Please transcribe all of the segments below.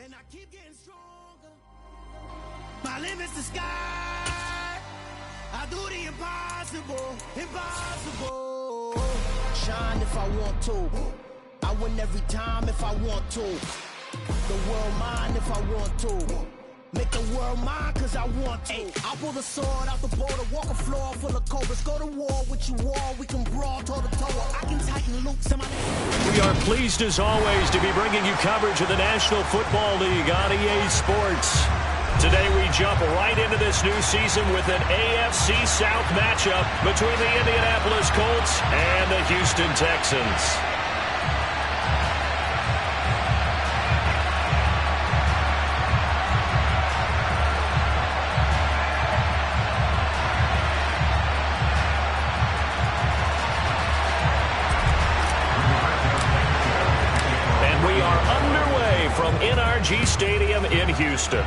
and I keep getting stronger. My limit's the sky. I do the impossible, impossible. Shine if I want to. I win every time if I want to. The world mine if I want to. Make the world mine cause I want to. I pull the sword out the border, walk a floor full of cobras. Go to war with you all, we can brawl toe to toe. I can tighten loops in my... We are pleased as always to be bringing you coverage of the National Football League on EA Sports. Today we jump right into this new season with an AFC South matchup between the Indianapolis Colts and the Houston Texans. From NRG Stadium in Houston.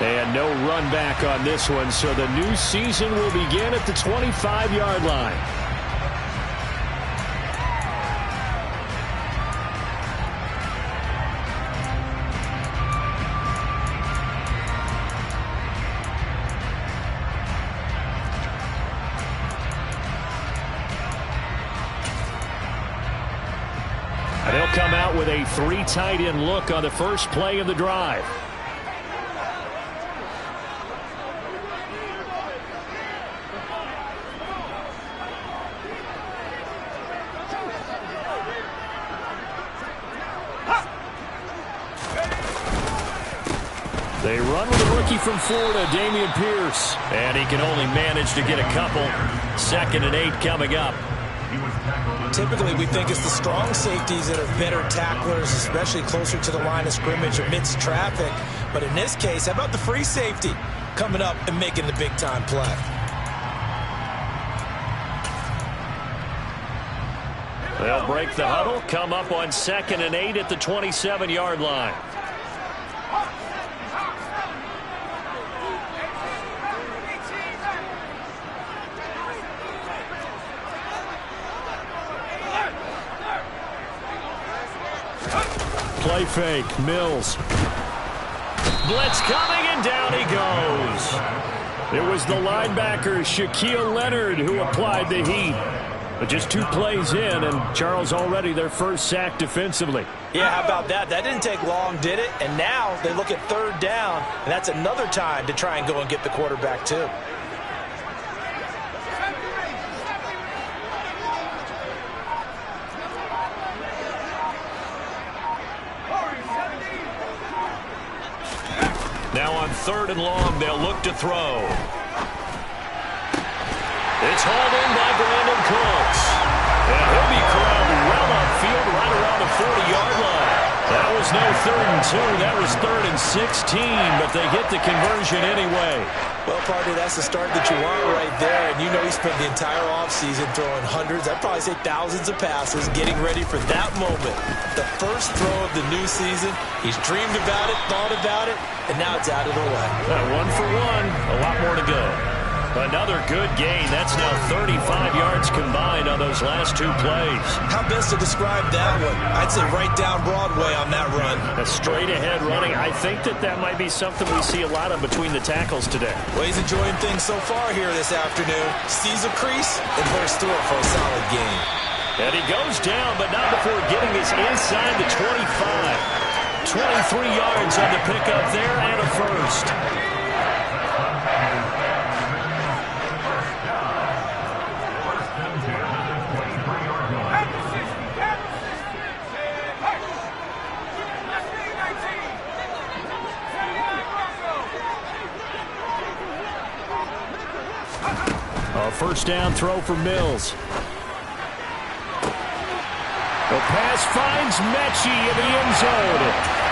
And no run back on this one, so the new season will begin at the 25-yard line. They'll come out with a three tight end look on the first play of the drive. They run with a rookie from Florida, Dameon Pierce, and he can only manage to get a couple. 2nd and 8 coming up. Typically, we think it's the strong safeties that are better tacklers, especially closer to the line of scrimmage amidst traffic. But in this case, how about the free safety coming up and making the big-time play? They'll break the huddle, come up on 2nd and 8 at the 27-yard line. Play fake, Mills. Blitz coming, and down he goes. It was the linebacker, Shaquille Leonard, who applied the heat. But just 2 plays in, and Charles already their first sack defensively. Yeah, how about that? That didn't take long, did it? And now they look at 3rd down, and that's another time to try and go and get the quarterback, too. Now on 3rd and long, they'll look to throw. It's hauled in by Brandon Cooks. And he'll be corralled well upfield right around the 40-yard line. That was no 3rd and 2. That was 3rd and 16, but they get the conversion anyway. Well, partner, that's the start that you want right there. And you know he spent the entire offseason throwing hundreds, I'd probably say thousands of passes, getting ready for that moment. The first throw of the new season. He's dreamed about it, thought about it, and now it's out of the way. 1 for 1, a lot more to go. Another good gain. That's now 35 yards combined on those last 2 plays. How best to describe that one? I'd say right down Broadway on that run. A straight-ahead running. I think that might be something we see a lot of between the tackles today. Well, he's enjoying things so far here this afternoon. Sees a crease and bursts through it for a solid gain. And he goes down, but not before getting his inside the 25. 23 yards on the pickup there and a first. A first down throw for Mills. The pass finds Mechie in the end zone.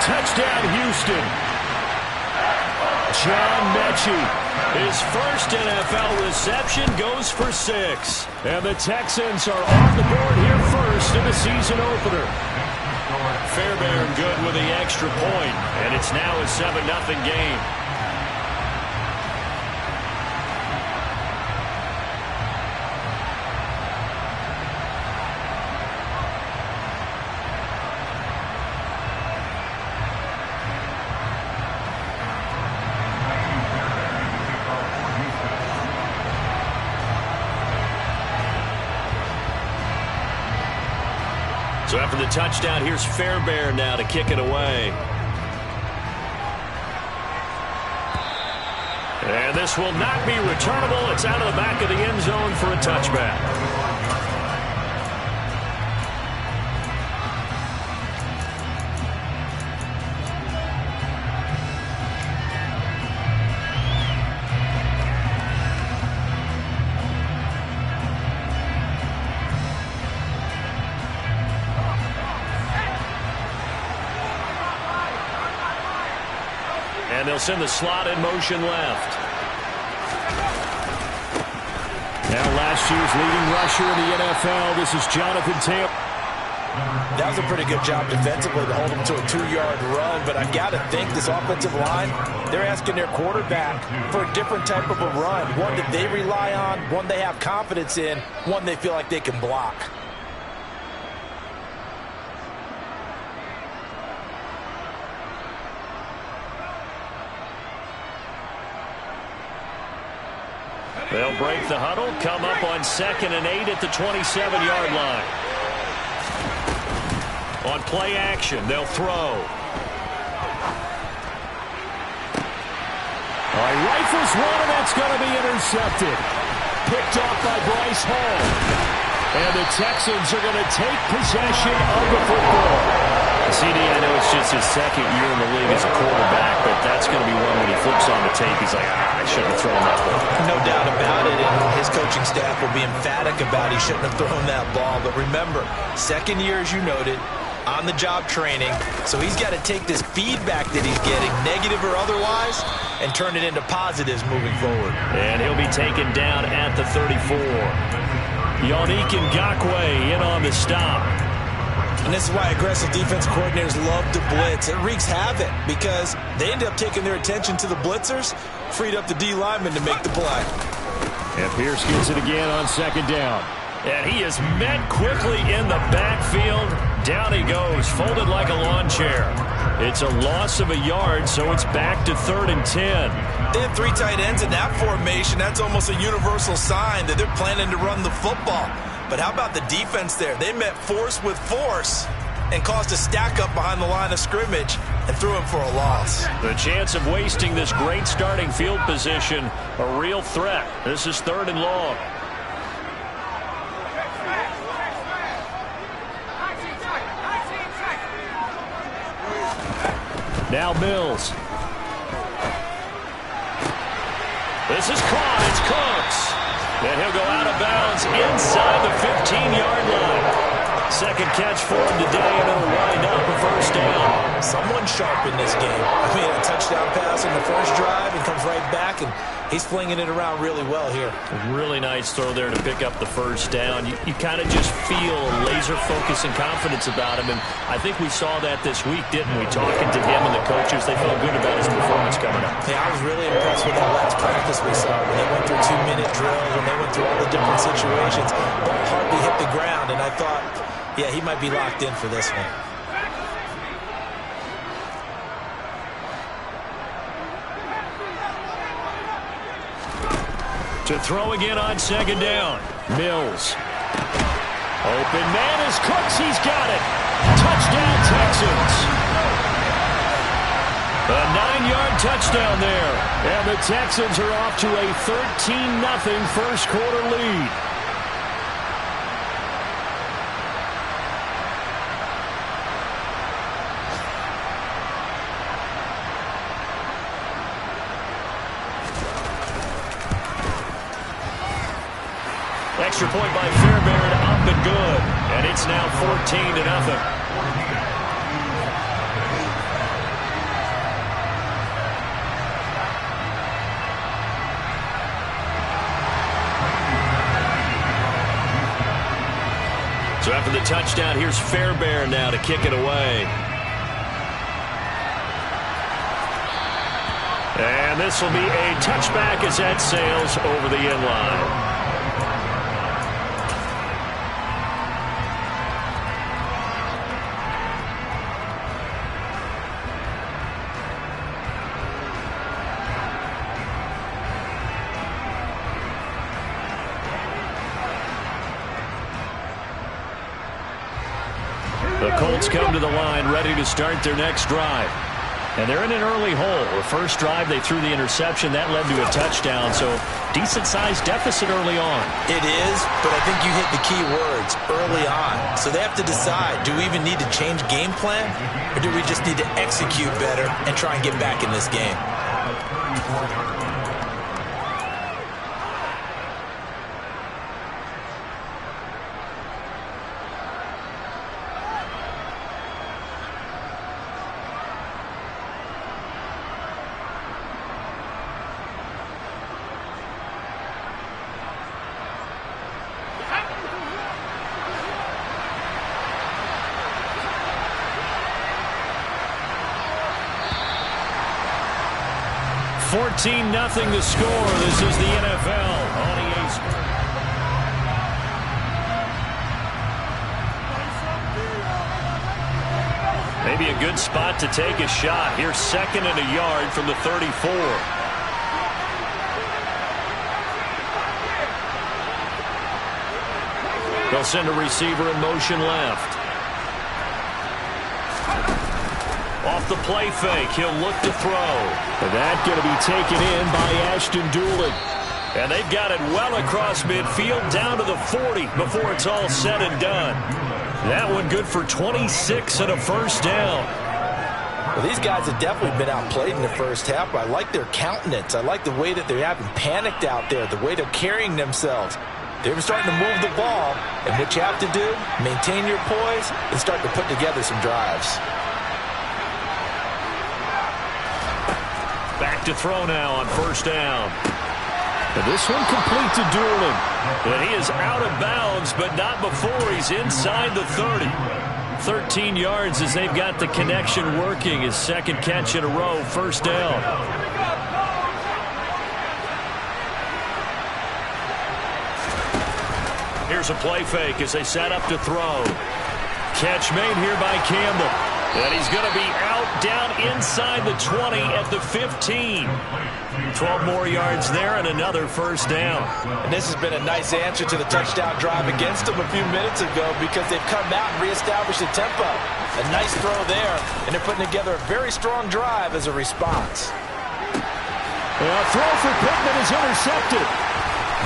Touchdown, Houston. John Mechie, his first NFL reception, goes for 6. And the Texans are on the board here first in the season opener. Fairbairn good with the extra point, and it's now a 7-0 game. So after the touchdown, here's Fairbairn now to kick it away. And this will not be returnable. It's out of the back of the end zone for a touchback. And they'll send the slot in motion left. Now last year's leading rusher in the NFL, this is Jonathan Taylor. That was a pretty good job defensively to hold him to a 2-yard run, but I've got to think this offensive line, they're asking their quarterback for a different type of a run, one that they rely on, one they have confidence in, one they feel like they can block. They'll break the huddle, come up on 2nd and 8 at the 27-yard line. On play action, they'll throw. All right, rifles one, and that's going to be intercepted. Picked off by Bryce Hall. And the Texans are going to take possession of the football. CD, I know it's just his 2nd year in the league as a quarterback, but that's going to be one when he flips on the tape, he's like, I shouldn't have thrown that ball. No doubt about it, and his coaching staff will be emphatic about he shouldn't have thrown that ball. But remember, 2nd year, as you noted, on-the-job training, so he's got to take this feedback that he's getting, negative or otherwise, and turn it into positives moving forward. And he'll be taken down at the 34. Mckdawg in on the stop. And this is why aggressive defense coordinators love to blitz. It wreaks havoc because they end up taking their attention to the blitzers, freed up the D lineman to make the play. And Pierce gets it again on 2nd down. And he is met quickly in the backfield. Down he goes, folded like a lawn chair. It's a loss of a yard, so it's back to 3rd and 10. They have 3 tight ends in that formation. That's almost a universal sign that they're planning to run the football. But how about the defense there? They met force with force and caused a stack up behind the line of scrimmage and threw him for a loss. The chance of wasting this great starting field position, a real threat. This is 3rd and long. Now Mills. This is caught. It's Cooks. And he'll go out of bounds inside the 15-yard line. 2nd catch for him today, and it'll wind up a 1st down. Someone sharp in this game. I mean, a touchdown pass in the first drive and comes right back, and he's flinging it around really well here. A really nice throw there to pick up the 1st down. You kind of just feel laser focus and confidence about him, and I think we saw that this week, didn't we? Talking to him and the coaches, they felt good about his performance coming up. Yeah, I was really impressed with that last practice we saw when they went through 2-minute drills, when they went through all the different situations. Ball hardly hit the ground, and I thought, yeah, he might be locked in for this one. To throw again on 2nd down. Mills. Open man is Cooks. He's got it. Touchdown, Texans. A 9-yard touchdown there. And the Texans are off to a 13-0 first quarter lead. Extra point by Fairbairn, up and good. And it's now 14-0. So after the touchdown, here's Fairbairn now to kick it away. And this will be a touchback as that sails over the end line. The Colts come to the line ready to start their next drive. And they're in an early hole. The first drive, they threw the interception. That led to a touchdown, so decent-sized deficit early on. It is, but I think you hit the key words, early on. So they have to decide, do we even need to change game plan, or do we just need to execute better and try and get back in this game? 14-0 the score. This is the NFL on EA Sports. Maybe a good spot to take a shot. Here's 2nd and a yard from the 34. They'll send a receiver in motion left. Off the play fake, he'll look to throw. And that's going to be taken in by Ashton Doolin. And they've got it well across midfield down to the 40 before it's all said and done. That one good for 26 and a first down. Well, these guys have definitely been outplayed in the first half, but I like their countenance. I like the way that they haven't panicked out there, the way they're carrying themselves. They were starting to move the ball, and what you have to do, maintain your poise and start to put together some drives. Back to throw now on first down. And this one complete to Doolin. And he is out of bounds, but not before he's inside the 30. 13 yards as they've got the connection working. His second catch in a row, first down. Here's a play fake as they set up to throw. Catch made here by Campbell. And he's going to be out down inside the 20 at the 15. 12 more yards there and another first down. And this has been a nice answer to the touchdown drive against them a few minutes ago because they've come out and reestablished the tempo. A nice throw there, and they're putting together a very strong drive as a response. A throw for Pittman is intercepted.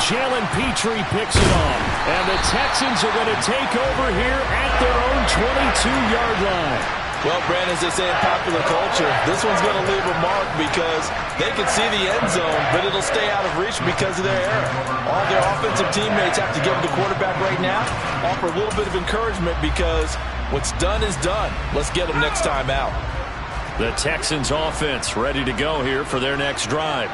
Jalen Petrie picks it off. And the Texans are going to take over here at their own 22-yard line. Well, Brandon, as they say in popular culture, this one's going to leave a mark because they can see the end zone, but it'll stay out of reach because of their error. All their offensive teammates have to give the quarterback right now, offer a little bit of encouragement because what's done is done. Let's get them next time out. The Texans offense ready to go here for their next drive.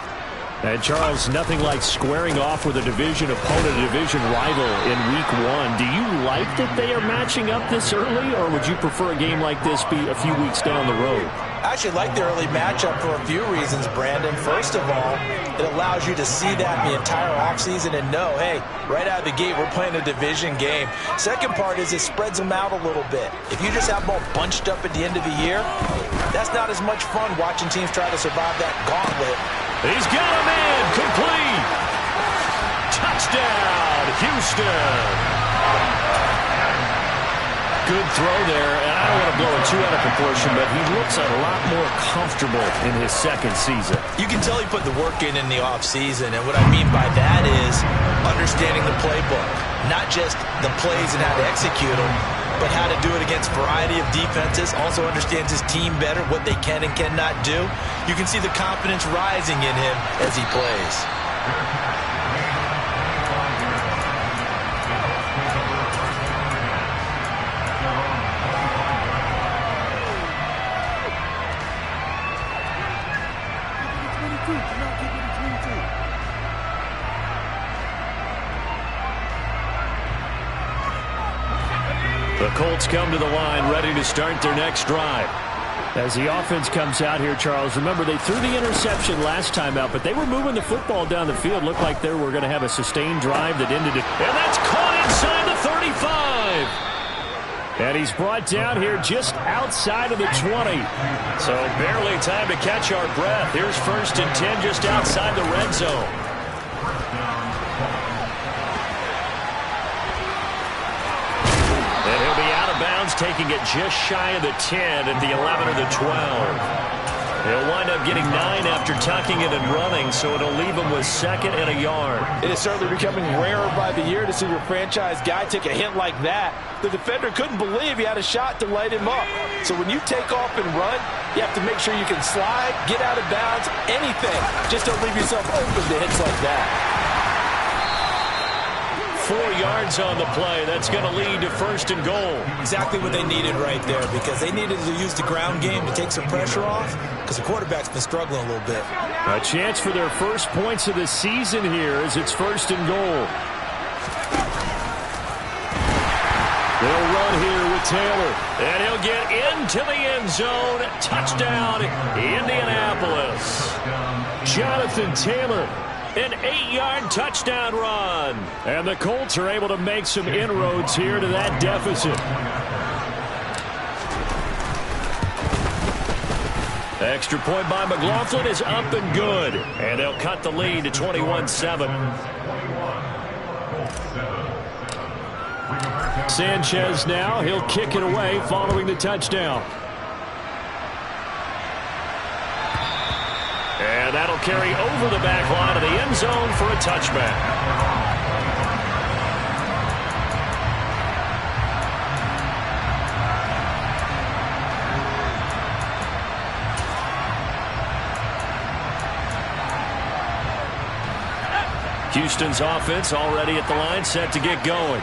And, Charles, nothing like squaring off with a division opponent, a division rival in Week 1. Do you like that they are matching up this early, or would you prefer a game like this be a few weeks down the road? I actually like the early matchup for a few reasons, Brandon. First of all, it allows you to see that in the entire offseason and know, hey, right out of the gate, we're playing a division game. Second part is it spreads them out a little bit. If you just have them all bunched up at the end of the year, that's not as much fun watching teams try to survive that gauntlet. He's got a man, complete. Touchdown, Houston. Good throw there, and I don't want to blow it too out of proportion, but he looks a lot more comfortable in his second season. You can tell he put the work in the offseason, and what I mean by that is understanding the playbook, not just the plays and how to execute them, but how to do it against a variety of defenses. Also understands his team better, what they can and cannot do. You can see the confidence rising in him as he plays. The Colts come to the line ready to start their next drive. As the offense comes out here, Charles, remember they threw the interception last time out, but they were moving the football down the field. Looked like they were going to have a sustained drive that ended it. And that's caught inside the 35. And he's brought down here just outside of the 20. So barely time to catch our breath. Here's 1st and 10 just outside the red zone. And he'll be out out of bounds, taking it just shy of the 10 at the 11 or the 12. He'll wind up getting 9 after tucking it and running, so it'll leave him with 2nd and a yard. It is certainly becoming rarer by the year to see your franchise guy take a hit like that. The defender couldn't believe he had a shot to light him up. So when you take off and run, you have to make sure you can slide, get out of bounds, anything. Just don't leave yourself open to hits like that. 4 yards on the play. That's going to lead to 1st and goal. Exactly what they needed right there, because they needed to use the ground game to take some pressure off, because the quarterback's been struggling a little bit. A chance for their first points of the season here as it's 1st and goal. They'll run here with Taylor, and he'll get into the end zone. Touchdown, Indianapolis. Jonathan Taylor. An 8-yard touchdown run. And the Colts are able to make some inroads here to that deficit. Extra point by McLaughlin is up and good. And they'll cut the lead to 21-7. Sanchez now. He'll kick it away following the touchdown. And that'll carry over the back line of the end zone for a touchback. Houston's offense already at the line, set to get going.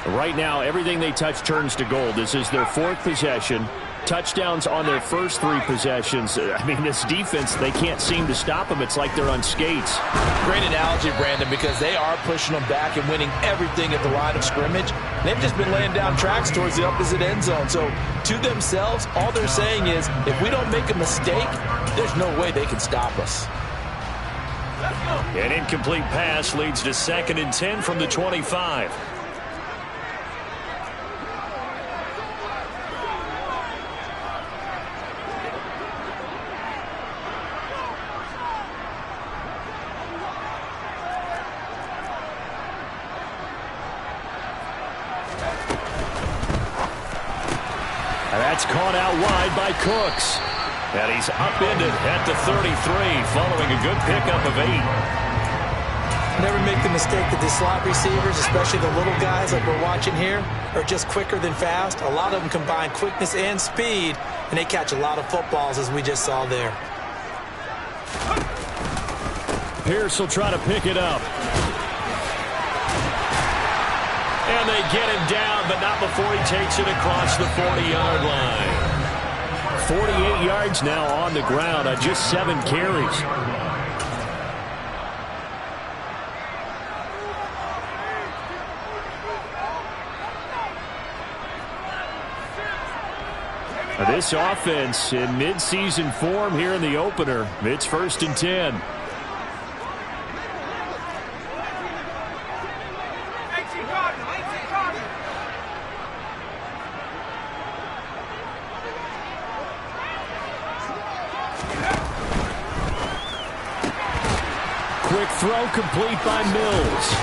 Right now, everything they touch turns to gold. This is their 4th possession. Touchdowns on their first 3 possessions. I mean, this defense, they can't seem to stop them. It's like they're on skates. Great analogy, Brandon, because they are pushing them back and winning everything at the line of scrimmage. They've just been laying down tracks towards the opposite end zone. So, to themselves, all they're saying is, if we don't make a mistake, there's no way they can stop us. An incomplete pass leads to 2nd and 10 from the 25. That's caught out wide by Cooks. And he's upended at the 33 following a good pickup of 8. Never make the mistake that the slot receivers, especially the little guys like we're watching here, are just quicker than fast. A lot of them combine quickness and speed, and they catch a lot of footballs, as we just saw there. Pierce will try to pick it up. And they get him down, but not before he takes it across the 40-yard line. 48 yards now on the ground on just 7 carries. This offense in midseason form here in the opener. It's 1st and 10. Quick throw complete by Mills.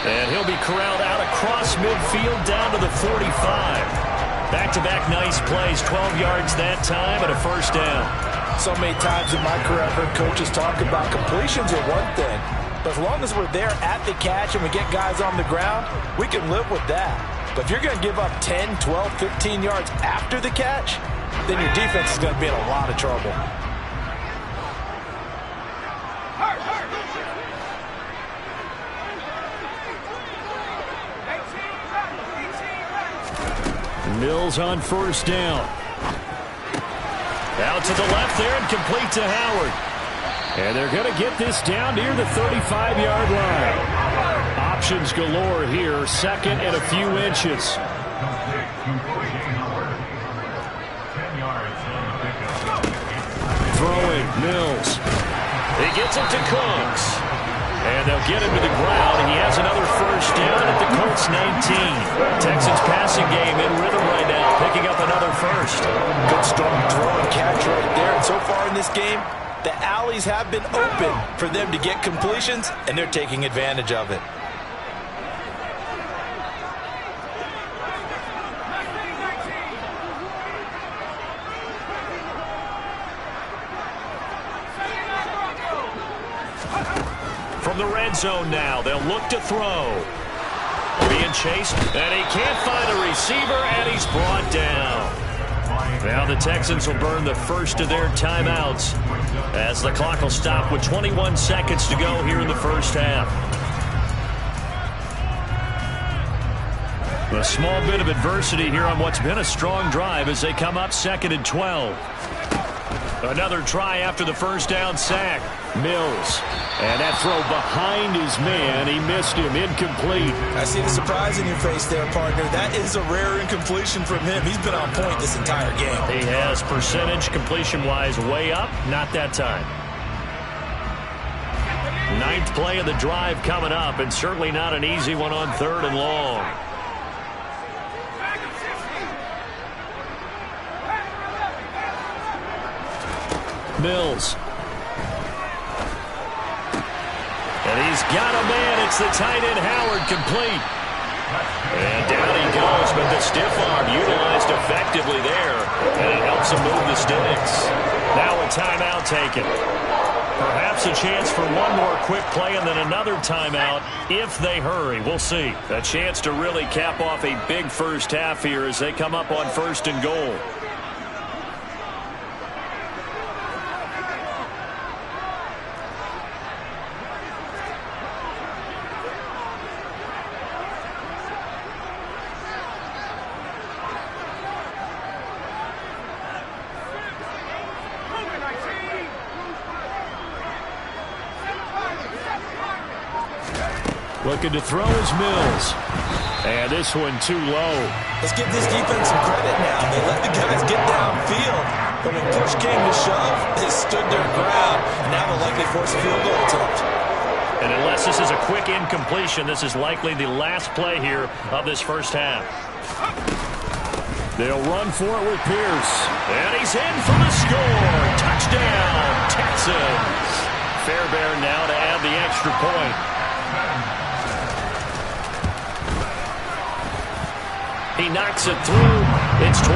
And he'll be corralled out across midfield down to the 45. Back-to-back nice plays, 12 yards that time and a 1st down. So many times in my career I've heard coaches talk about completions are one thing. But as long as we're there at the catch and we get guys on the ground, we can live with that. But if you're going to give up 10, 12, 15 yards after the catch, then your defense is going to be in a lot of trouble. Mills on 1st down. Out to the left there and complete to Howard. And they're going to get this down near the 35-yard line. Options galore here, 2nd and a few inches. Throwing, Mills. He gets it to Cooks. And they'll get him to the ground, and he has another 1st down at the Colts 19. Texans passing game in rhythm right now, picking up another 1st. Good strong throw and catch right there. And so far in this game, the alleys have been open for them to get completions, and they're taking advantage of it. from the red zone now. They'll look to throw. Being chased, and he can't find a receiver, and he's brought down. Now the Texans will burn the first of their timeouts as the clock will stop with 21 seconds to go here in the first half. A small bit of adversity here on what's been a strong drive as they come up 2nd and 12. Another try after the first down sack. Mills. And that throw behind his man. He missed him. Incomplete. I see the surprise in your face there, partner. That is a rare incompletion from him. He's been on point this entire game. He has percentage completion-wise way up. Not that time. 9th play of the drive coming up, and certainly not an easy one on 3rd and long. Mills. And he's got a man. It's the tight end Howard, complete. And down he goes, but the stiff arm utilized effectively there. And it helps him move the sticks. Now a timeout taken. Perhaps a chance for one more quick play and then another timeout if they hurry. We'll see. A chance to really cap off a big first half here as they come up on 1st and goal. Looking to throw is Mills. And this one too low. Let's give this defense some credit now. They let the guys get downfield. But when push came to shove, they stood their ground. And now they'll likely force a field goal attempt. And unless this is a quick incompletion, this is likely the last play here of this first half. They'll run for it with Pierce. And he's in for the score. Touchdown, Texans. Fairbairn now to add the extra point. He knocks it through. It's 28-7.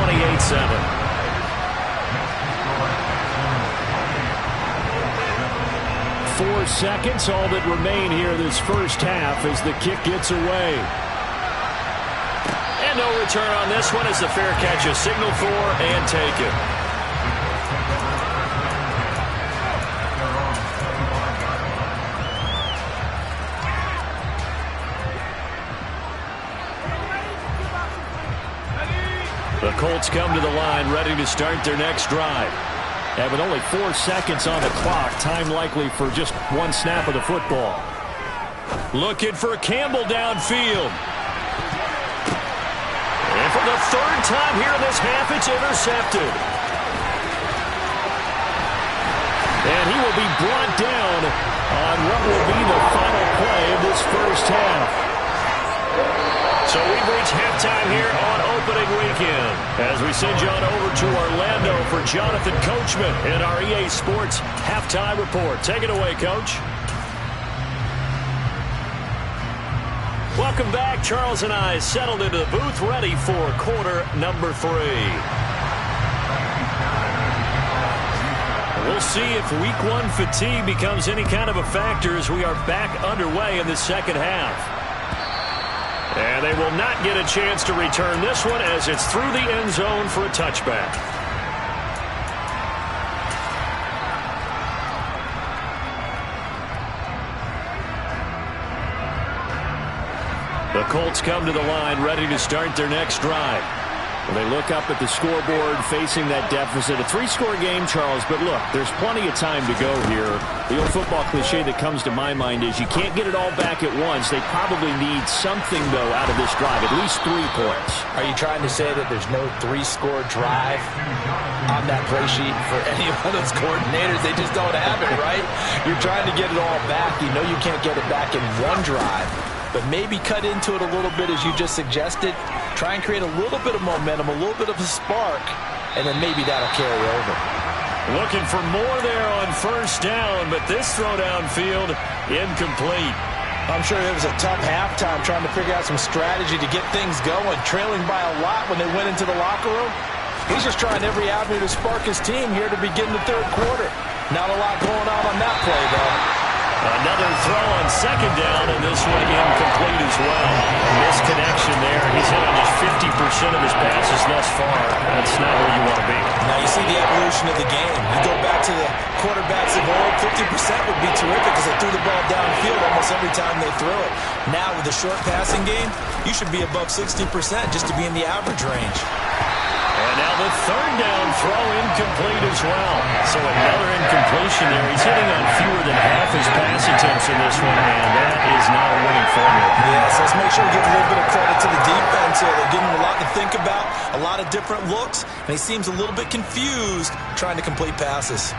4 seconds, all that remain here this first half as the kick gets away. And no return on this one as the fair catch is signaled for and taken. The Colts come to the line ready to start their next drive. And with only 4 seconds on the clock, time likely for just one snap of the football. Looking for Campbell downfield. And for the 3rd time here in this half, it's intercepted. And he will be brought down on what will be the final play of this first half. So we've reached halftime here on opening weekend as we send you on over to Orlando for Jonathan Coachman in our EA Sports Halftime Report. Take it away, Coach. Welcome back. Charles and I settled into the booth ready for quarter number 3. We'll see if week 1 fatigue becomes any kind of a factor as we are back underway in the second half. And they will not get a chance to return this one as it's through the end zone for a touchback. The Colts come to the line ready to start their next drive. They look up at the scoreboard facing that deficit. A 3-score game, Charles, but look, there's plenty of time to go here. The old football cliche that comes to my mind is you can't get it all back at once. They probably need something, though, out of this drive, at least 3 points. Are you trying to say that there's no 3-score drive on that play sheet for any one of those coordinators? They just don't have it, right? You're trying to get it all back. You know you can't get it back in one drive. But maybe cut into it a little bit as you just suggested. Try and create a little bit of momentum, a little bit of a spark, and then maybe that'll carry over. Looking for more there on first down, but this throw downfield incomplete. I'm sure it was a tough halftime trying to figure out some strategy to get things going, trailing by a lot when they went into the locker room. He's just trying every avenue to spark his team here to begin the 3rd quarter. Not a lot going on that play, though. Another throw on second down, and this one incomplete as well. Misconnection there. He's hit on just 50% of his passes thus far. That's not where you want to be. Now you see the evolution of the game. You go back to the quarterbacks of old, 50% would be terrific because they threw the ball downfield almost every time they threw it. Now with the short passing game, you should be above 60% just to be in the average range. And now the third down throw incomplete as well. So another incompletion there. He's hitting on fewer than half his pass attempts in this one, and that is not a winning formula. Yes, let's make sure we give a little bit of credit to the defense here. They're giving him a lot to think about, a lot of different looks, and he seems a little bit confused trying to complete passes.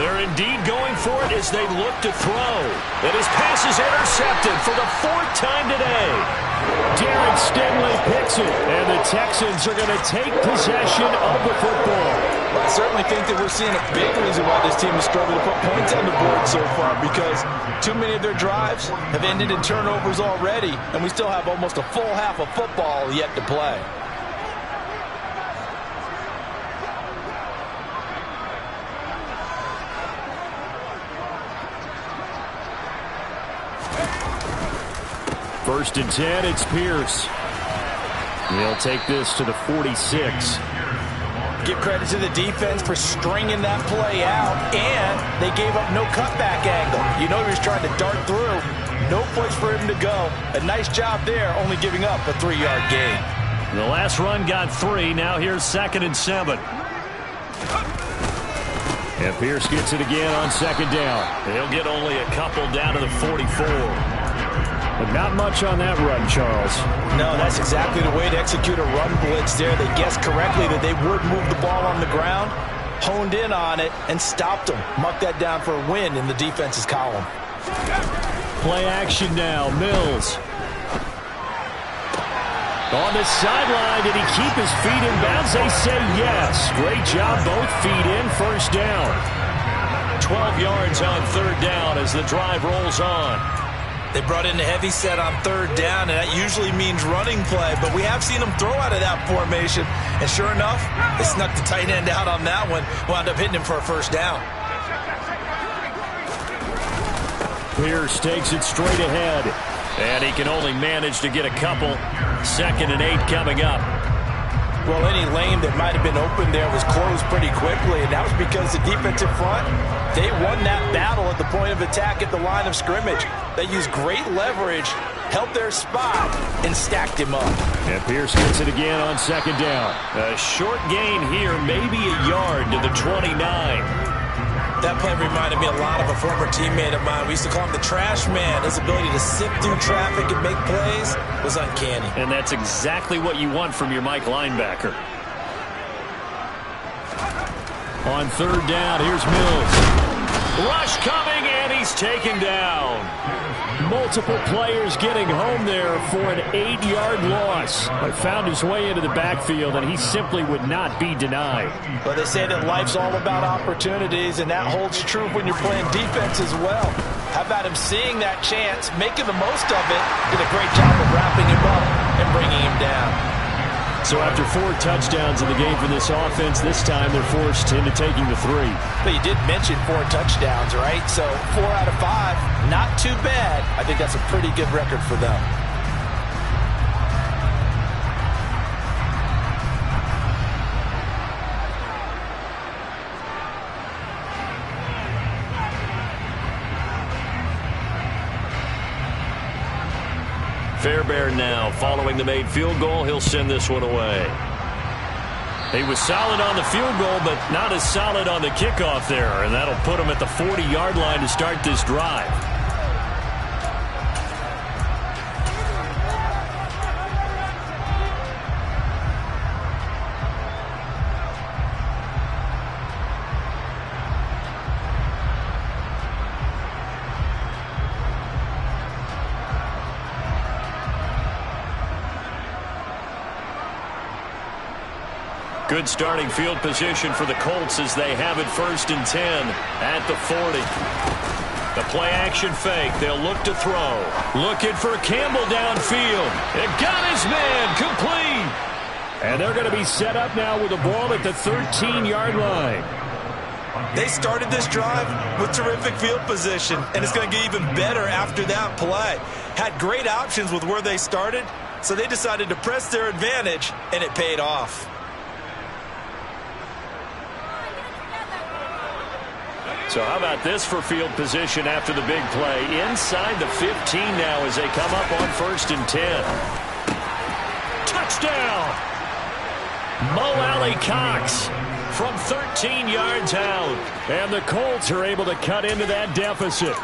They're indeed going for it as they look to throw. And his pass is intercepted for the fourth time today. Derek Stingley picks it, and the Texans are going to take possession of the football. Well, I certainly think that we're seeing a big reason why this team has struggled to put points on the board so far, because too many of their drives have ended in turnovers already, and we still have almost a full half of football yet to play. First and 10, it's Pierce. They'll take this to the 46. Give credit to the defense for stringing that play out, and they gave up no cutback angle. You know he was trying to dart through. No place for him to go. A nice job there, only giving up a 3-yard gain. The last run got 3. Now here's 2nd and 7. And Pierce gets it again on 2nd down. He'll get only a couple down to the 44. But not much on that run, Charles. No, that's exactly the way to execute a run blitz there. They guessed correctly that they would move the ball on the ground, honed in on it, and stopped them. Mucked that down for a win in the defense's column. Play action now. Mills. On the sideline, did he keep his feet in bounds? They say yes. Great job, both feet in, first down. 12 yards on 3rd down as the drive rolls on. They brought in a heavy set on 3rd down, and that usually means running play, but we have seen them throw out of that formation, and sure enough, they snuck the tight end out on that one, wound up hitting him for a first down. Pierce takes it straight ahead, and he can only manage to get a couple. 2nd and 8 coming up. Well, any lane that might have been open there was closed pretty quickly, and that was because the defensive front, they won that battle at the point of attack at the line of scrimmage. They used great leverage, held their spot, and stacked him up. And Pierce gets it again on 2nd down. A short gain here, maybe a yard to the 29. That play reminded me a lot of a former teammate of mine. We used to call him the trash man. His ability to sift through traffic and make plays was uncanny. And that's exactly what you want from your Mike linebacker. On 3rd down, here's Mills. Rush coming, and he's taken down. Multiple players getting home there for an 8-yard loss. But found his way into the backfield, and he simply would not be denied. But they say that life's all about opportunities, and that holds true when you're playing defense as well. How about him seeing that chance, making the most of it, did a great job of wrapping him up and bringing him down. So after 4 touchdowns in the game for this offense, this time they're forced into taking the 3. But you did mention 4 touchdowns, right? So 4 out of 5, not too bad. I think that's a pretty good record for them. Fairbairn now following the made field goal. He'll send this one away. He was solid on the field goal, but not as solid on the kickoff there, and that'll put him at the 40-yard line to start this drive. Good starting field position for the Colts as they have it 1st and 10 at the 40. The play-action fake. They'll look to throw. Looking for Campbell downfield. It got his man complete. And they're going to be set up now with the ball at the 13-yard line. They started this drive with terrific field position, and it's going to get even better after that play. Had great options with where they started, so they decided to press their advantage, and it paid off. So how about this for field position after the big play? Inside the 15 now as they come up on 1st and 10. Touchdown! Mo Alley-Cox from 13 yards out. And the Colts are able to cut into that deficit.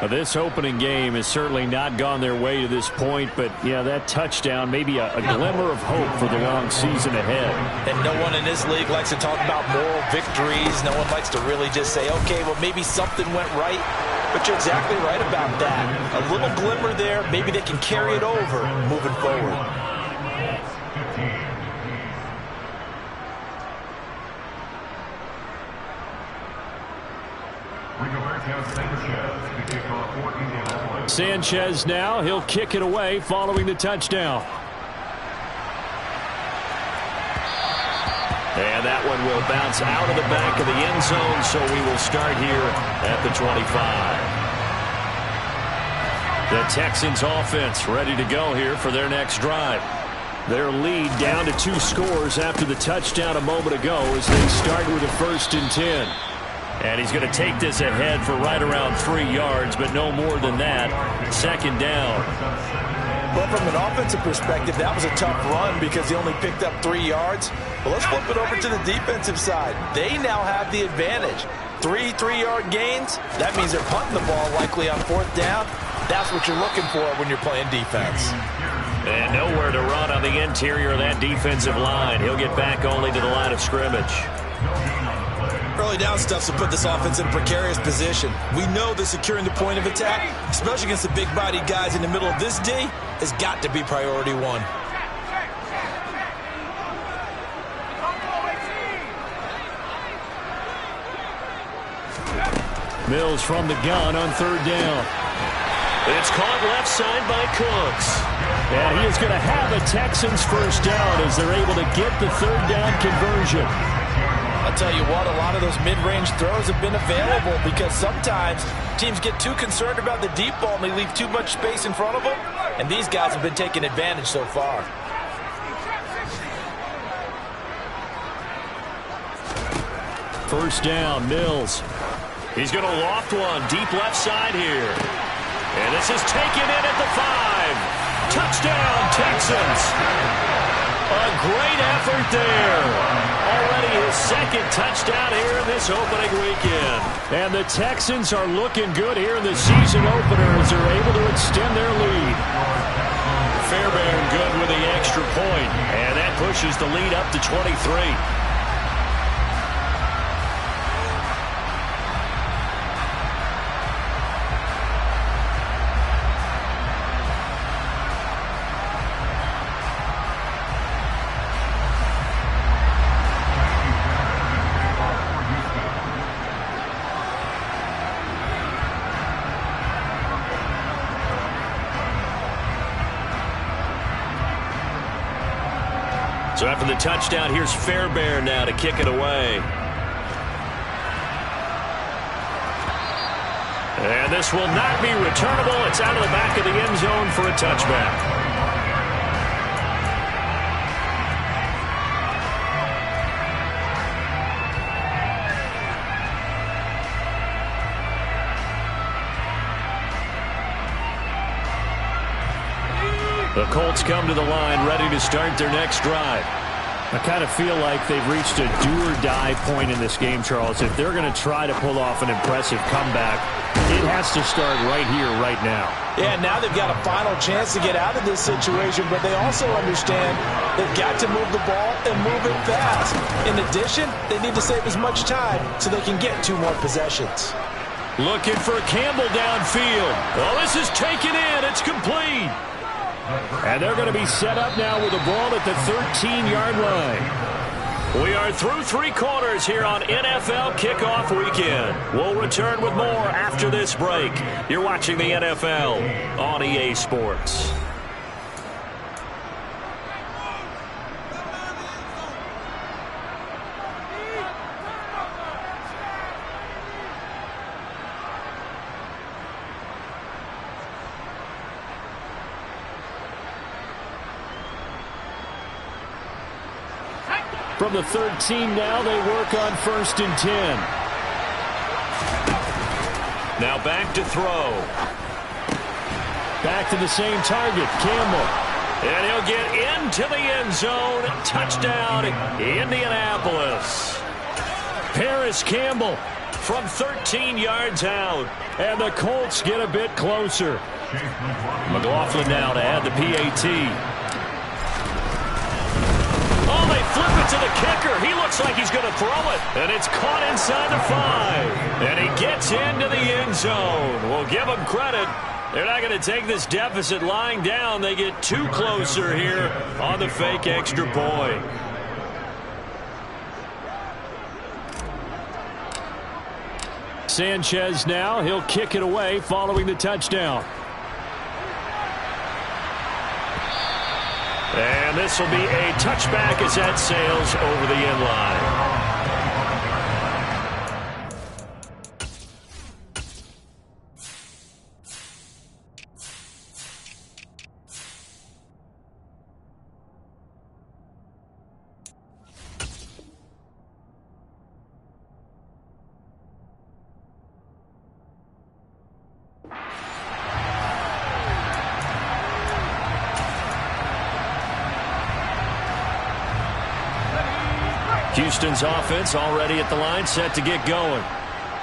This opening game has certainly not gone their way to this point, but yeah, that touchdown, maybe a glimmer of hope for the long season ahead. And no one in this league likes to talk about moral victories. No one likes to really just say, okay, well, maybe something went right. But you're exactly right about that. A little glimmer there, maybe they can carry it over moving forward. Sanchez now, he'll kick it away following the touchdown. And that one will bounce out of the back of the end zone, so we will start here at the 25. The Texans offense ready to go here for their next drive. Their lead down to 2 scores after the touchdown a moment ago as they start with a 1st and 10. And he's going to take this ahead for right around 3 yards, but no more than that. 2nd down. Well, from an offensive perspective, that was a tough run because he only picked up 3 yards. But let's flip it over to the defensive side. They now have the advantage. 3 3-yard gains. That means they're punting the ball likely on 4th down. That's what you're looking for when you're playing defense. And nowhere to run on the interior of that defensive line. He'll get back only to the line of scrimmage. Early down stuffs will put this offense in a precarious position. We know that securing the point of attack, especially against the big-bodied guys in the middle of this D, has got to be priority 1. Mills from the gun on 3rd down. It's caught left side by Cooks. And he is going to have a Texans 1st down as they're able to get the 3rd down conversion. I'll tell you what, a lot of those mid-range throws have been available because sometimes teams get too concerned about the deep ball and they leave too much space in front of them, and these guys have been taking advantage so far. First down, Mills. He's going to loft one deep left side here. And this is taken in at the 5. Touchdown, Texans. A great effort there. Already his 2nd touchdown here in this opening weekend. And the Texans are looking good here in the season opener as they're able to extend their lead. Fairbairn good with the extra point. And that pushes the lead up to 23. So after the touchdown, here's Fairbairn now to kick it away. And this will not be returnable. It's out of the back of the end zone for a touchback. The Colts come to the line ready to start their next drive. I kind of feel like they've reached a do-or-die point in this game, Charles. If they're going to try to pull off an impressive comeback, it has to start right here, right now. Yeah, now they've got a final chance to get out of this situation, but they also understand they've got to move the ball and move it fast. In addition, they need to save as much time so they can get 2 more possessions. Looking for Campbell downfield. Oh, this is taken in. It's complete. And they're going to be set up now with the ball at the 13-yard line. We are through 3 quarters here on NFL Kickoff Weekend. We'll return with more after this break. You're watching the NFL on EA Sports. From the 13 now, they work on 1st and 10. Now back to throw. Back to the same target, Campbell. And he'll get into the end zone. Touchdown, Indianapolis. Paris Campbell from 13 yards out. And the Colts get a bit closer. McLaughlin now to add the PAT. Oh, they flip it to the kicker. He looks like he's going to throw it. And it's caught inside the 5. And he gets into the end zone. We'll give him credit. They're not going to take this deficit lying down. They get 2 closer here on the fake extra point. Sanchez now. He'll kick it away following the touchdown. And this will be a touchback as that sails over the end line. Houston's offense already at the line, set to get going.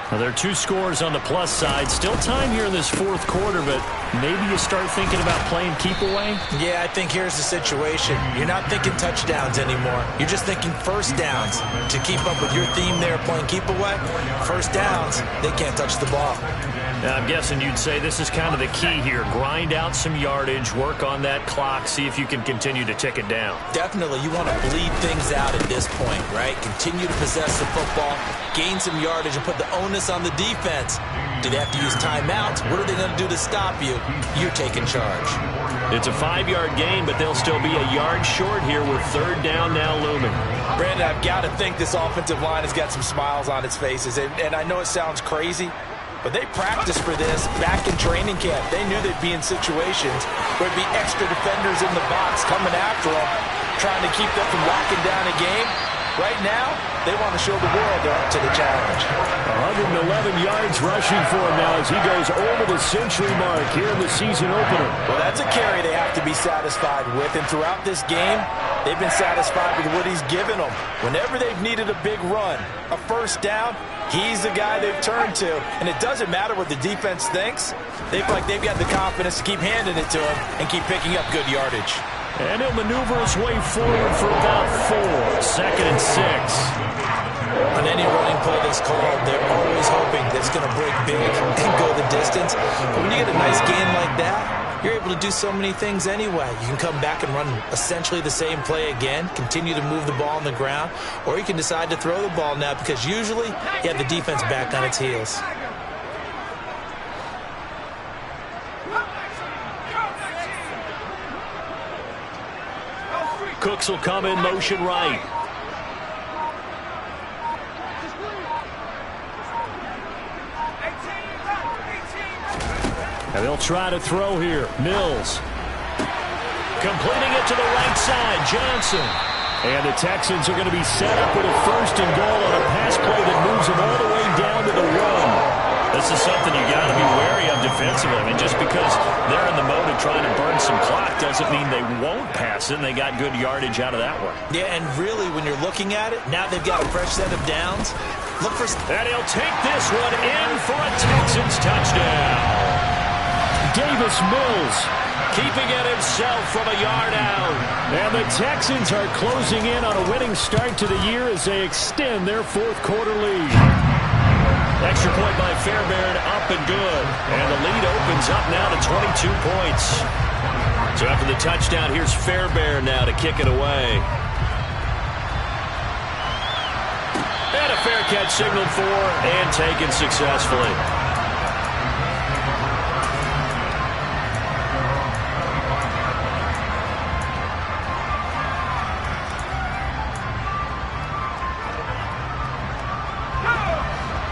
Well, there are 2 scores on the plus side. Still time here in this 4th quarter, but maybe you start thinking about playing keep away? Yeah, I think here's the situation. You're not thinking touchdowns anymore. You're just thinking first downs. To keep up with your theme there, playing keep away, first downs, they can't touch the ball. Now, I'm guessing you'd say this is kind of the key here. Grind out some yardage, work on that clock, see if you can continue to tick it down. Definitely. You want to bleed things out at this point, right? Continue to possess the football, gain some yardage, and put the onus on the defense. Do they have to use timeouts? What are they going to do to stop you? You're taking charge. It's a 5-yard gain, but they'll still be a yard short here with 3rd down now looming. Brandon, I've got to think this offensive line has got some smiles on its faces, and I know it sounds crazy, but they practiced for this back in training camp. They knew they'd be in situations where there'd be extra defenders in the box coming after them, trying to keep them from locking down a game. Right now, they want to show the world they're up to the challenge. 111 yards rushing for him now as he goes over the century mark here in the season opener. Well, that's a carry they have to be satisfied with, and throughout this game, they've been satisfied with what he's given them. Whenever they've needed a big run, a first down, he's the guy they've turned to. And it doesn't matter what the defense thinks. They feel like they've got the confidence to keep handing it to him and keep picking up good yardage. And he'll maneuver his way forward for about 4. 2nd and 6. On any running play that's called, they're always hoping that it's going to break big and go the distance. But when you get a nice gain like that, you're able to do so many things anyway. You can come back and run essentially the same play again, continue to move the ball on the ground, or you can decide to throw the ball now because usually you have the defense back on its heels. Cooks will come in motion right. And they'll try to throw here. Mills. Completing it to the right side. Johnson. And the Texans are going to be set up with a 1st and goal on a pass play that moves them all the way down to the run. This is something you got to be wary of defensively. I mean, just because they're in the mode of trying to burn some clock doesn't mean they won't pass it, and they got good yardage out of that one. Yeah, and really, when you're looking at it, now they've got a fresh set of downs. Look for... And he'll take this one in for a Texans touchdown. Davis Mills keeping it himself from a yard out. And the Texans are closing in on a winning start to the year as they extend their 4th quarter lead. Extra point by Fairbairn, up and good. And the lead opens up now to 22 points. So after the touchdown, here's Fairbairn now to kick it away. fair catch signaled for and taken successfully.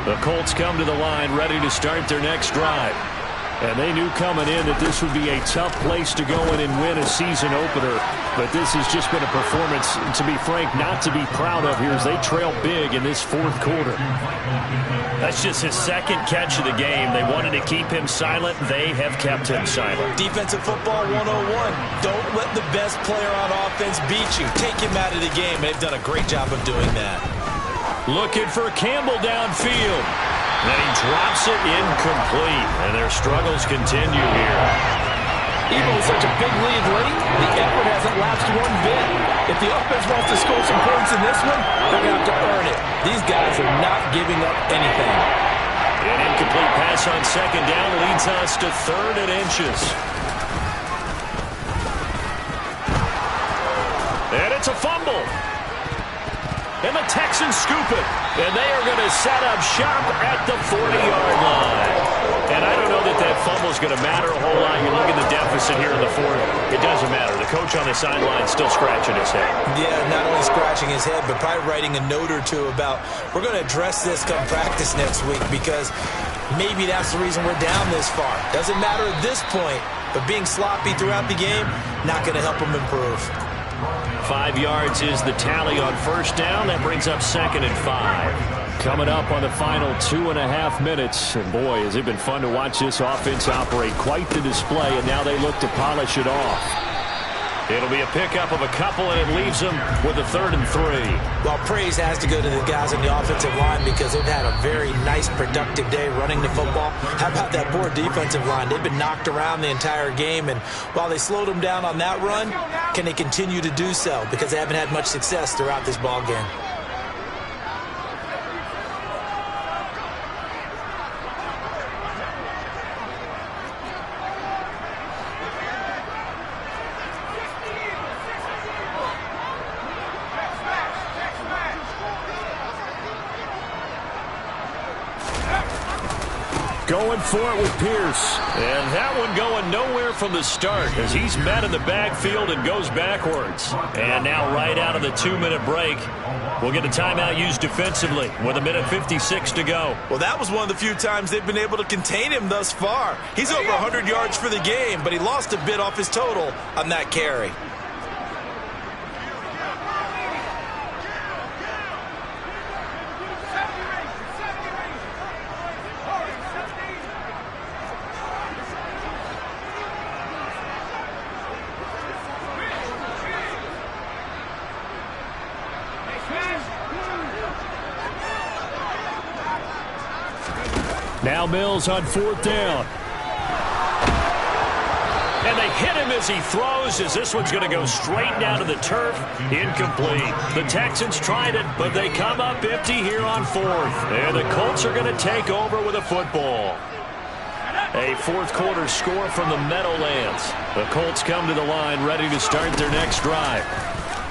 The Colts come to the line ready to start their next drive. And they knew coming in that this would be a tough place to go in and win a season opener. But this has just been a performance, to be frank, not to be proud of here as they trail big in this fourth quarter. That's just his second catch of the game. They wanted to keep him silent. They have kept him silent. Defensive football 101. Don't let the best player on offense beat you. Take him out of the game. They've done a great job of doing that. Looking for Campbell downfield. Then he drops it incomplete, and their struggles continue here. Even with such a big lead late, the effort hasn't lapsed one bit. If the offense wants to score some points in this one, they're going to have to earn it. These guys are not giving up anything. An incomplete pass on second down leads us to 3rd and inches. And it's a fumble. And the Texans scoop it. And they are going to set up shop at the 40-yard line. And I don't know that that fumble is going to matter a whole lot. You look at the deficit here in the fourth. It doesn't matter. The coach on the sideline is still scratching his head. Yeah, not only scratching his head, but probably writing a note or two about, we're going to address this come practice next week because maybe that's the reason we're down this far. Doesn't matter at this point, but being sloppy throughout the game, not going to help them improve. 5 yards is the tally on first down. That brings up 2nd and 5. Coming up on the final 2.5 minutes. And boy, has it been fun to watch this offense operate. Quite the display, and now they look to polish it off. It'll be a pickup of a couple, and it leaves them with a 3rd and 3. Well, praise has to go to the guys on the offensive line because they've had a very nice, productive day running the football. How about that poor defensive line? They've been knocked around the entire game, and while they slowed them down on that run, can they continue to do so? Because they haven't had much success throughout this ball game. Going for it with Pierce. And that one going nowhere from the start as he's met in the backfield and goes backwards. And now right out of the 2-minute break, we'll get a timeout used defensively with 1:56 to go. Well, that was one of the few times they've been able to contain him thus far. He's over 100 yards for the game, but he lost a bit off his total on that carry. Now Mills on 4th down. And they hit him as he throws, as this one's going to go straight down to the turf. Incomplete. The Texans tried it, but they come up empty here on 4th. And the Colts are going to take over with a football. A fourth quarter score from the Meadowlands. The Colts come to the line ready to start their next drive.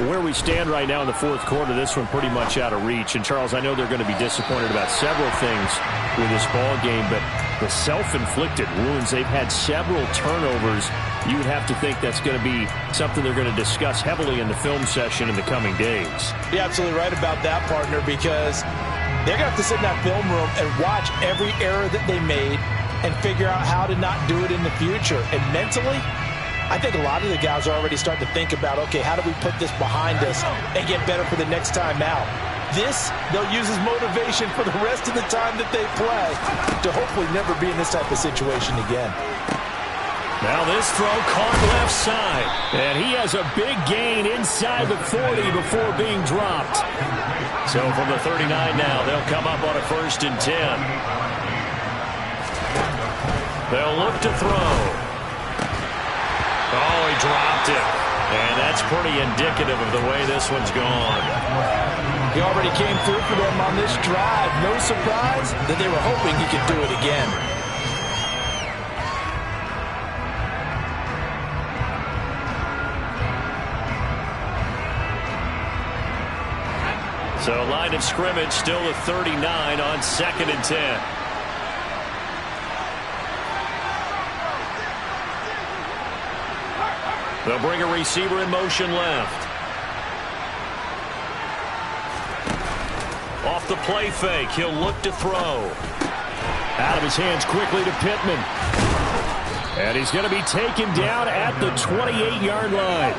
Where we stand right now in the fourth quarter, this one pretty much out of reach. And, Charles, I know they're going to be disappointed about several things with this ball game, but the self-inflicted wounds, they've had several turnovers. You would have to think that's going to be something they're going to discuss heavily in the film session in the coming days. You're absolutely right about that, partner, because they're going to have to sit in that film room and watch every error that they made and figure out how to not do it in the future. And mentally, I think a lot of the guys are already starting to think about, okay, how do we put this behind us and get better for the next time out? This, they'll use as motivation for the rest of the time that they play to hopefully never be in this type of situation again. Now this throw caught left side. And he has a big gain inside the 40 before being dropped. So from the 39 now, they'll come up on a 1st and 10. They'll look to throw. Oh, he dropped it. And that's pretty indicative of the way this one's gone. He already came through for them on this drive. No surprise that they were hoping he could do it again. So line of scrimmage still a 39 on 2nd and 10. They'll bring a receiver in motion left. Off the play fake, he'll look to throw. Out of his hands quickly to Pittman. And he's going to be taken down at the 28-yard line.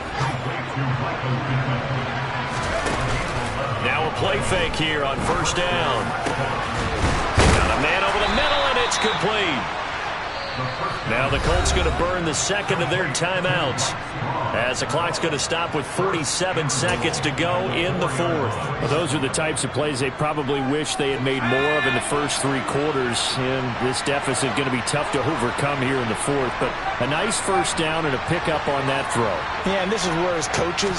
Now a play fake here on 1st down. Got a man over the middle, and it's complete. Now the Colts going to burn the 2nd of their timeouts as the clock's going to stop with 47 seconds to go in the 4th. Well, those are the types of plays they probably wish they had made more of in the first 3 quarters. And this deficit going to be tough to overcome here in the 4th. But a nice 1st down and a pickup on that throw. Yeah, and this is where as coaches,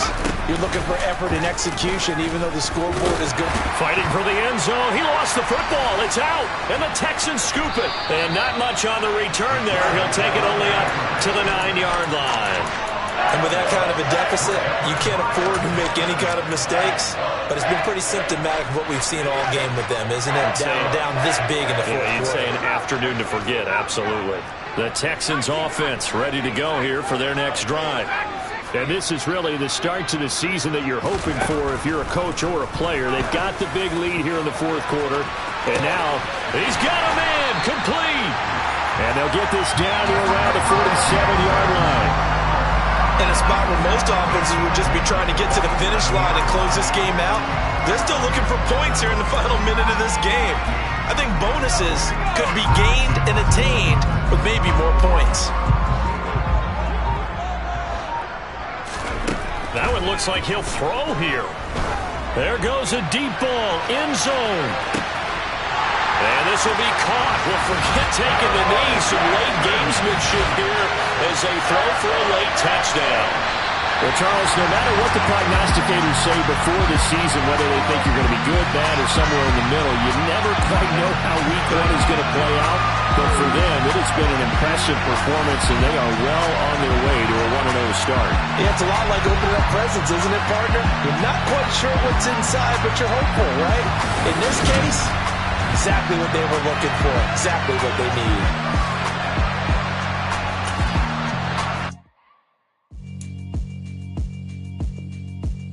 you're looking for effort and execution, even though the scoreboard is good. Fighting for the end zone. He lost the football. It's out. And the Texans scoop it. And not much on the return there. He'll take it only up to the 9-yard line. And with that kind of a deficit, you can't afford to make any kind of mistakes. But it's been pretty symptomatic of what we've seen all game with them, isn't it? Down this big in the 4th quarter. You'd say an afternoon to forget, absolutely. The Texans offense ready to go here for their next drive. And this is really the start to the season that you're hoping for if you're a coach or a player. They've got the big lead here in the 4th quarter. And now he's got a man complete. And they'll get this down to around the 47-yard line. In a spot where most offenses would just be trying to get to the finish line and close this game out, they're still looking for points here in the final minute of this game. I think bonuses could be gained and attained with maybe more points. That one looks like he'll throw here. There goes a deep ball, end zone. And this will be caught. We'll forget taking the knee. Some late gamesmanship here as they throw for a late touchdown. Well, Charles, no matter what the prognosticators say before the season, whether they think you're going to be good, bad, or somewhere in the middle, you never quite know how week 1 is going to play out. But for them, it has been an impressive performance, and they are well on their way to a 1-0 start. Yeah, it's a lot like opening up presents, isn't it, partner? You're not quite sure what's inside, but you're hopeful, right? In this case, exactly what they were looking for, exactly what they need.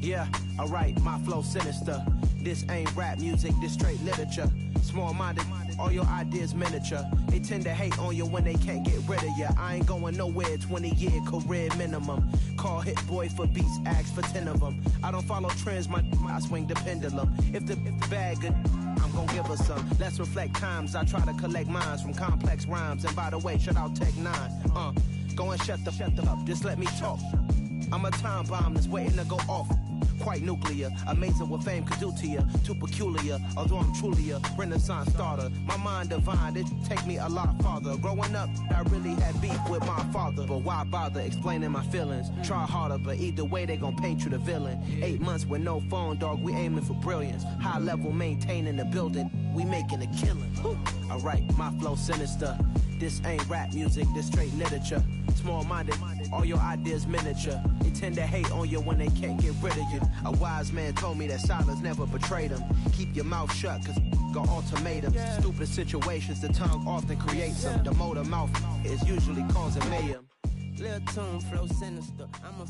Yeah, alright, my flow sinister. This ain't rap music, this straight literature. Small-minded, all your ideas miniature. They tend to hate on you when they can't get rid of you. I ain't going nowhere, 20-year career minimum. Call Hit Boy for beats, ask for 10 of them. I don't follow trends, I swing the pendulum. If the bag good, I'm gonna give her some. Let's reflect times, I try to collect minds from complex rhymes. And by the way, shout out Tech 9. Go and shut the up, just let me talk. I'm a time bomb that's waiting to go off. Quite nuclear, amazing what fame could do to you. Too peculiar, although I'm truly a renaissance starter. My mind divine, it take me a lot farther. Growing up, I really had beef with my father. But why bother explaining my feelings? Try harder, but either way they gon' paint you the villain. 8 months with no phone, dog, we aiming for brilliance. High level maintaining the building, we making a killing. Alright, my flow sinister. This ain't rap music, this straight literature. Small-minded, all your ideas miniature. They tend to hate on you when they can't get rid of you. A wise man told me that silence never betrayed him. Keep your mouth shut, cause got ultimatums. Stupid situations, the tongue often creates them. The motor mouth is usually causing mayhem. Little tune, flow sinister. I'm a